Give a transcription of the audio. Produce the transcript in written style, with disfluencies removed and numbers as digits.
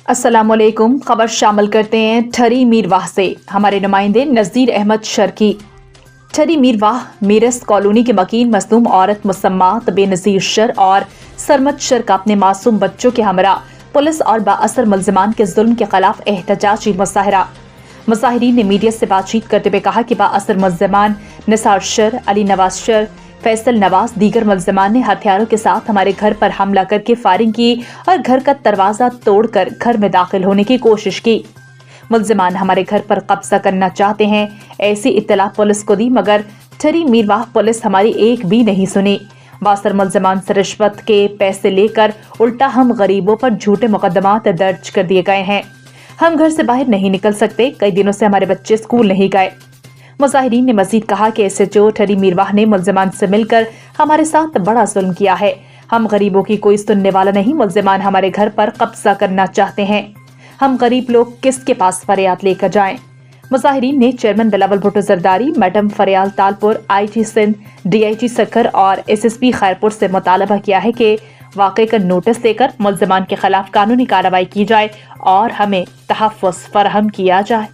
अस्सलाम वालेकुम। खबर शामिल करते हैं ठरी मीरवाह से। हमारे नुमाइंदे नज़ीर अहमद शर्की। ठरी मीरवाह मीरस कॉलोनी के मकीन मज़लूम औरत मुसम्मात बेनज़ीर शर और सरमद शर का अपने मासूम बच्चों के हमरा पुलिस और बाअसर मुल्ज़िमान के जुल्म के खिलाफ एहतजाजी मुजाहरा। मुजाहिरीन ने मीडिया से बातचीत करते हुए कहा कि बाअसर मुल्ज़िमान निसार शर, अली नवाज शर, फैसल नवाज दीगर मुल्ज़िमान ने हथियारों के साथ हमारे घर पर हमला करके फायरिंग की और घर का दरवाज़ा तोड़कर घर में दाखिल होने की कोशिश की। मुल्ज़िमान हमारे घर पर कब्जा करना चाहते हैं, ऐसी इत्तला पुलिस को दी, मगर ठरी मीरवाह पुलिस हमारी एक भी नहीं सुनी। बाअसर मुल्ज़िमान से रिश्वत के पैसे लेकर उल्टा हम गरीबों पर झूठे मुकदमात दर्ज कर दिए गए हैं। हम घर से बाहर नहीं निकल सकते। कई दिनों से हमारे बच्चे स्कूल नहीं गए। मुजाहिरीन ने मजीद कहा कि SHO ठरी मीरवाह ने मुल्ज़िमान से मिलकर हमारे साथ बड़ा जुल्म किया है। हम गरीबों की कोई सुनने वाला नहीं। मुल्ज़िमान हमारे घर पर कब्जा करना चाहते हैं। हम गरीब लोग किसके पास फरियाद लेकर जाएं? मुजाहिरीन ने chairman Bilawal Bhutto Zardari, madam Faryal Talpur, IG Sindh, DIG Sukkur और SSP खैरपुर से मुतालबा किया है कि वाक़े का नोटिस देकर मुल्ज़िमान के खिलाफ कानूनी कार्रवाई की जाए और हमें तहफ़्फ़ुज़ फराहम किया जाए।